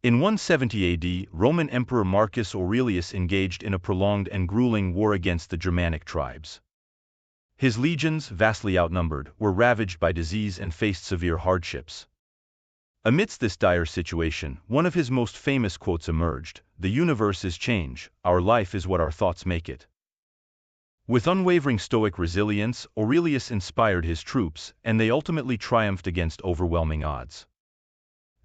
In 170 AD, Roman Emperor Marcus Aurelius engaged in a prolonged and grueling war against the Germanic tribes. His legions, vastly outnumbered, were ravaged by disease and faced severe hardships. Amidst this dire situation, one of his most famous quotes emerged: "The universe is change, our life is what our thoughts make it." With unwavering Stoic resilience, Aurelius inspired his troops, and they ultimately triumphed against overwhelming odds.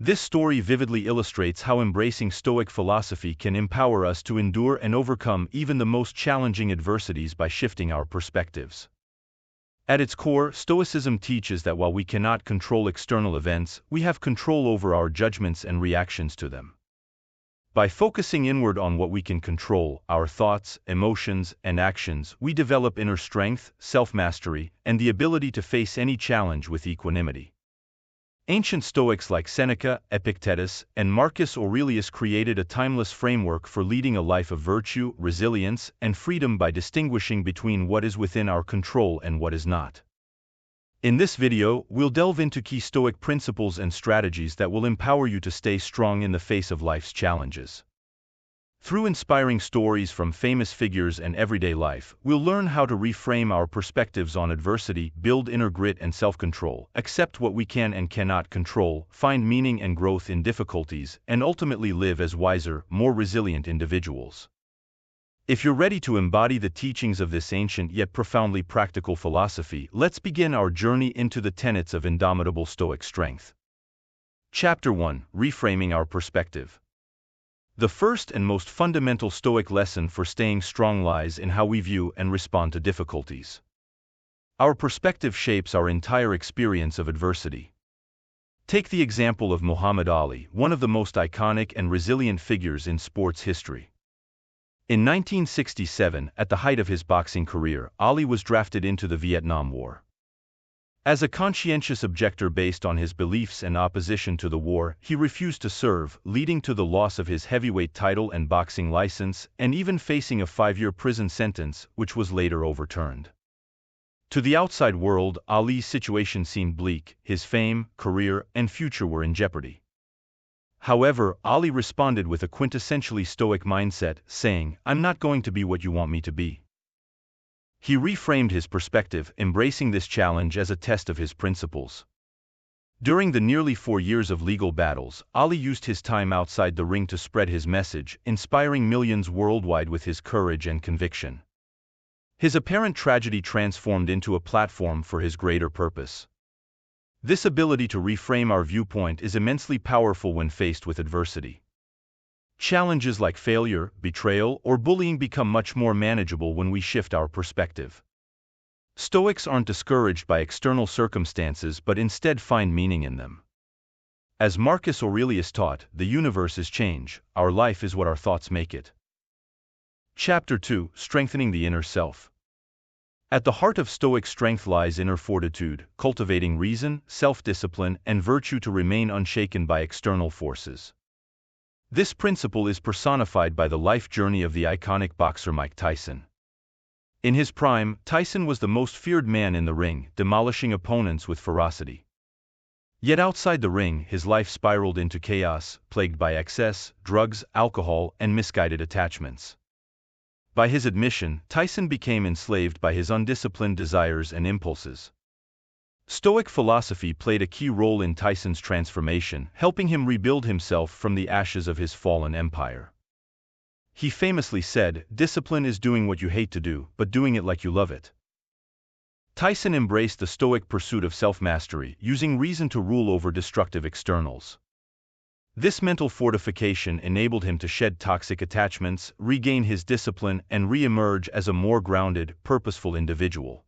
This story vividly illustrates how embracing Stoic philosophy can empower us to endure and overcome even the most challenging adversities by shifting our perspectives. At its core, Stoicism teaches that while we cannot control external events, we have control over our judgments and reactions to them. By focusing inward on what we can control, our thoughts, emotions, and actions, we develop inner strength, self-mastery, and the ability to face any challenge with equanimity. Ancient Stoics like Seneca, Epictetus, and Marcus Aurelius created a timeless framework for leading a life of virtue, resilience, and freedom by distinguishing between what is within our control and what is not. In this video, we'll delve into key Stoic principles and strategies that will empower you to stay strong in the face of life's challenges. Through inspiring stories from famous figures and everyday life, we'll learn how to reframe our perspectives on adversity, build inner grit and self-control, accept what we can and cannot control, find meaning and growth in difficulties, and ultimately live as wiser, more resilient individuals. If you're ready to embody the teachings of this ancient yet profoundly practical philosophy, let's begin our journey into the tenets of indomitable Stoic strength. Chapter 1: Reframing Our Perspective. The first and most fundamental Stoic lesson for staying strong lies in how we view and respond to difficulties. Our perspective shapes our entire experience of adversity. Take the example of Muhammad Ali, one of the most iconic and resilient figures in sports history. In 1967, at the height of his boxing career, Ali was drafted into the Vietnam War. As a conscientious objector based on his beliefs and opposition to the war, he refused to serve, leading to the loss of his heavyweight title and boxing license, and even facing a 5-year prison sentence, which was later overturned. To the outside world, Ali's situation seemed bleak. His fame, career, and future were in jeopardy. However, Ali responded with a quintessentially Stoic mindset, saying, "I'm not going to be what you want me to be." He reframed his perspective, embracing this challenge as a test of his principles. During the nearly 4 years of legal battles, Ali used his time outside the ring to spread his message, inspiring millions worldwide with his courage and conviction. His apparent tragedy transformed into a platform for his greater purpose. This ability to reframe our viewpoint is immensely powerful when faced with adversity. Challenges like failure, betrayal, or bullying become much more manageable when we shift our perspective. Stoics aren't discouraged by external circumstances but instead find meaning in them. As Marcus Aurelius taught, the universe is change, our life is what our thoughts make it. Chapter 2: Strengthening the Inner Self. At the heart of Stoic strength lies inner fortitude, cultivating reason, self-discipline, and virtue to remain unshaken by external forces. This principle is personified by the life journey of the iconic boxer Mike Tyson. In his prime, Tyson was the most feared man in the ring, demolishing opponents with ferocity. Yet outside the ring, his life spiraled into chaos, plagued by excess, drugs, alcohol, and misguided attachments. By his admission, Tyson became enslaved by his undisciplined desires and impulses. Stoic philosophy played a key role in Tyson's transformation, helping him rebuild himself from the ashes of his fallen empire. He famously said, "Discipline is doing what you hate to do, but doing it like you love it." Tyson embraced the Stoic pursuit of self-mastery, using reason to rule over destructive externals. This mental fortification enabled him to shed toxic attachments, regain his discipline, and re-emerge as a more grounded, purposeful individual.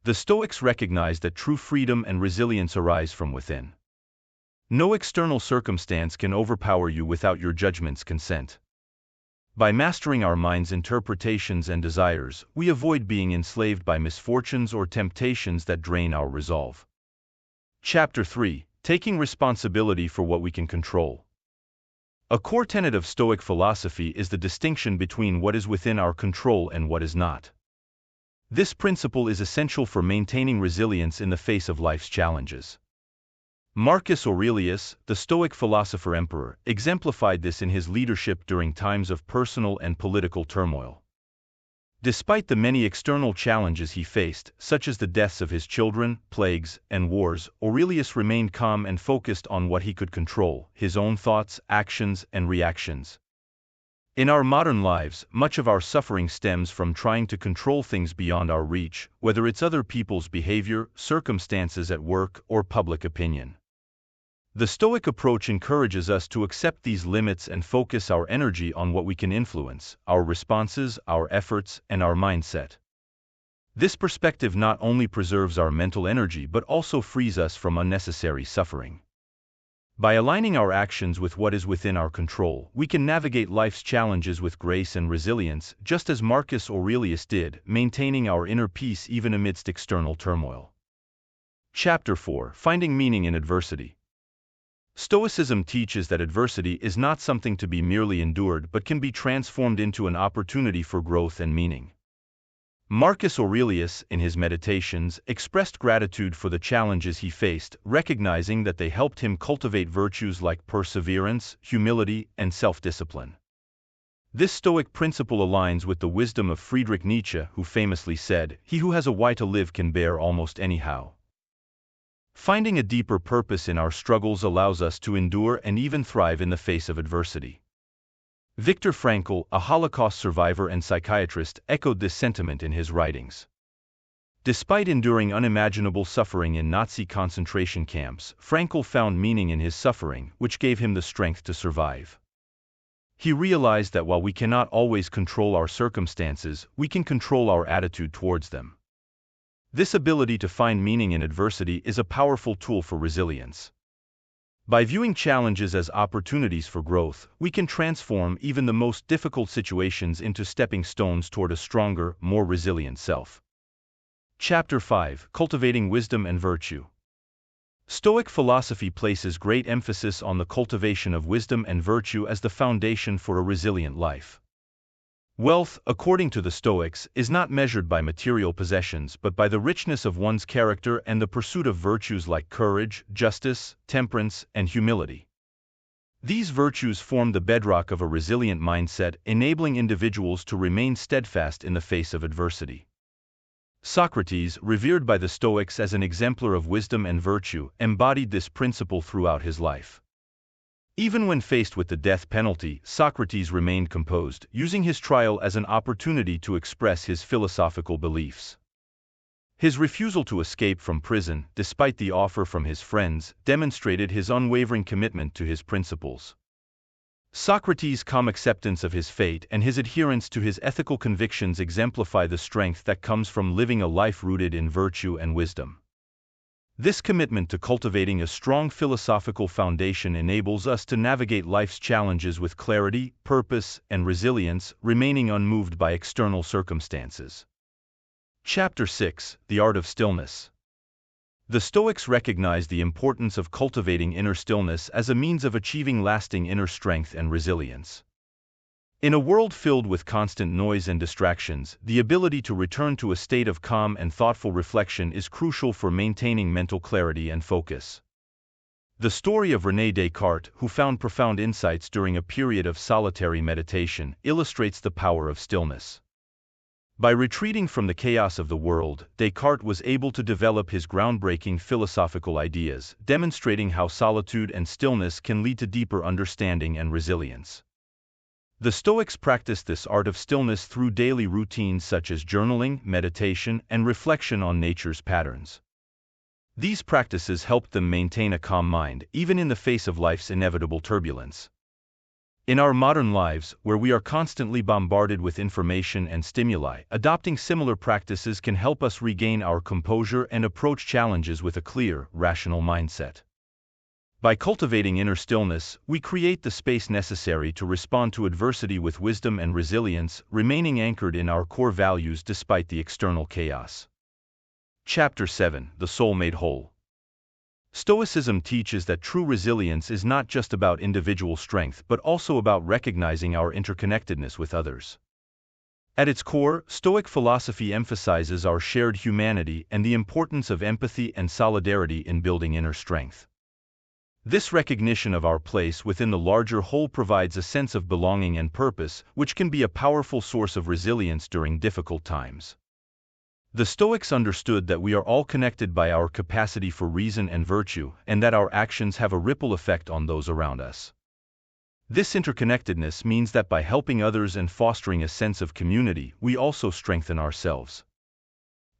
The Stoics recognized that true freedom and resilience arise from within. No external circumstance can overpower you without your judgment's consent. By mastering our mind's interpretations and desires, we avoid being enslaved by misfortunes or temptations that drain our resolve. Chapter 3: Taking responsibility for what we can control. A core tenet of Stoic philosophy is the distinction between what is within our control and what is not. This principle is essential for maintaining resilience in the face of life's challenges. Marcus Aurelius, the Stoic philosopher emperor, exemplified this in his leadership during times of personal and political turmoil. Despite the many external challenges he faced, such as the deaths of his children, plagues, and wars, Aurelius remained calm and focused on what he could control: his own thoughts, actions, and reactions. In our modern lives, much of our suffering stems from trying to control things beyond our reach, whether it's other people's behavior, circumstances at work, or public opinion. The Stoic approach encourages us to accept these limits and focus our energy on what we can influence: our responses, our efforts, and our mindset. This perspective not only preserves our mental energy but also frees us from unnecessary suffering. By aligning our actions with what is within our control, we can navigate life's challenges with grace and resilience, just as Marcus Aurelius did, maintaining our inner peace even amidst external turmoil. Chapter 4: Finding Meaning in Adversity. Stoicism teaches that adversity is not something to be merely endured but can be transformed into an opportunity for growth and meaning. Marcus Aurelius, in his Meditations, expressed gratitude for the challenges he faced, recognizing that they helped him cultivate virtues like perseverance, humility, and self-discipline. This Stoic principle aligns with the wisdom of Friedrich Nietzsche, who famously said, "He who has a why to live can bear almost anyhow." Finding a deeper purpose in our struggles allows us to endure and even thrive in the face of adversity. Viktor Frankl, a Holocaust survivor and psychiatrist, echoed this sentiment in his writings. Despite enduring unimaginable suffering in Nazi concentration camps, Frankl found meaning in his suffering, which gave him the strength to survive. He realized that while we cannot always control our circumstances, we can control our attitude towards them. This ability to find meaning in adversity is a powerful tool for resilience. By viewing challenges as opportunities for growth, we can transform even the most difficult situations into stepping stones toward a stronger, more resilient self. Chapter 5: Cultivating Wisdom and Virtue. Stoic philosophy places great emphasis on the cultivation of wisdom and virtue as the foundation for a resilient life. Wealth, according to the Stoics, is not measured by material possessions but by the richness of one's character and the pursuit of virtues like courage, justice, temperance, and humility. These virtues form the bedrock of a resilient mindset, enabling individuals to remain steadfast in the face of adversity. Socrates, revered by the Stoics as an exemplar of wisdom and virtue, embodied this principle throughout his life. Even when faced with the death penalty, Socrates remained composed, using his trial as an opportunity to express his philosophical beliefs. His refusal to escape from prison, despite the offer from his friends, demonstrated his unwavering commitment to his principles. Socrates' calm acceptance of his fate and his adherence to his ethical convictions exemplify the strength that comes from living a life rooted in virtue and wisdom. This commitment to cultivating a strong philosophical foundation enables us to navigate life's challenges with clarity, purpose, and resilience, remaining unmoved by external circumstances. Chapter 6: The Art of Stillness. The Stoics recognize the importance of cultivating inner stillness as a means of achieving lasting inner strength and resilience. In a world filled with constant noise and distractions, the ability to return to a state of calm and thoughtful reflection is crucial for maintaining mental clarity and focus. The story of René Descartes, who found profound insights during a period of solitary meditation, illustrates the power of stillness. By retreating from the chaos of the world, Descartes was able to develop his groundbreaking philosophical ideas, demonstrating how solitude and stillness can lead to deeper understanding and resilience. The Stoics practiced this art of stillness through daily routines such as journaling, meditation, and reflection on nature's patterns. These practices helped them maintain a calm mind, even in the face of life's inevitable turbulence. In our modern lives, where we are constantly bombarded with information and stimuli, adopting similar practices can help us regain our composure and approach challenges with a clear, rational mindset. By cultivating inner stillness, we create the space necessary to respond to adversity with wisdom and resilience, remaining anchored in our core values despite the external chaos. Chapter 7: The Soul Made Whole. Stoicism teaches that true resilience is not just about individual strength but also about recognizing our interconnectedness with others. At its core, Stoic philosophy emphasizes our shared humanity and the importance of empathy and solidarity in building inner strength. This recognition of our place within the larger whole provides a sense of belonging and purpose, which can be a powerful source of resilience during difficult times. The Stoics understood that we are all connected by our capacity for reason and virtue, and that our actions have a ripple effect on those around us. This interconnectedness means that by helping others and fostering a sense of community, we also strengthen ourselves.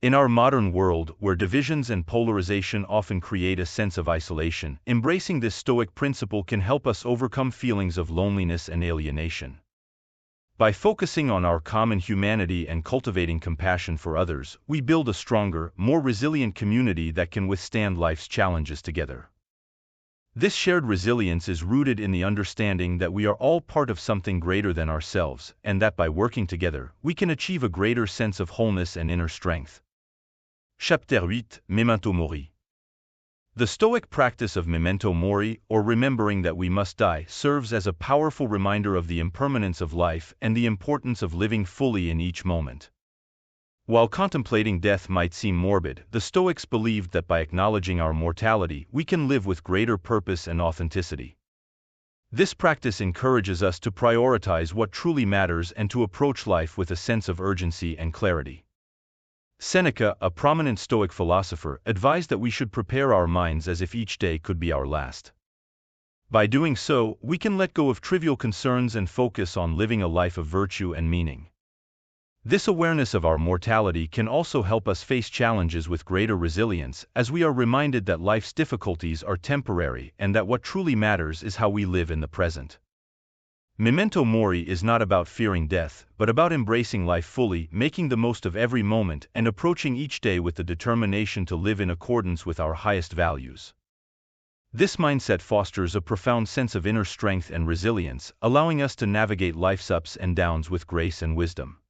In our modern world, where divisions and polarization often create a sense of isolation, embracing this Stoic principle can help us overcome feelings of loneliness and alienation. By focusing on our common humanity and cultivating compassion for others, we build a stronger, more resilient community that can withstand life's challenges together. This shared resilience is rooted in the understanding that we are all part of something greater than ourselves, and that by working together, we can achieve a greater sense of wholeness and inner strength. Chapitre 8, Memento Mori. The Stoic practice of memento mori, or remembering that we must die, serves as a powerful reminder of the impermanence of life and the importance of living fully in each moment. While contemplating death might seem morbid, the Stoics believed that by acknowledging our mortality, we can live with greater purpose and authenticity. This practice encourages us to prioritize what truly matters and to approach life with a sense of urgency and clarity. Seneca, a prominent Stoic philosopher, advised that we should prepare our minds as if each day could be our last. By doing so, we can let go of trivial concerns and focus on living a life of virtue and meaning. This awareness of our mortality can also help us face challenges with greater resilience, as we are reminded that life's difficulties are temporary and that what truly matters is how we live in the present. Memento mori is not about fearing death, but about embracing life fully, making the most of every moment, and approaching each day with the determination to live in accordance with our highest values. This mindset fosters a profound sense of inner strength and resilience, allowing us to navigate life's ups and downs with grace and wisdom.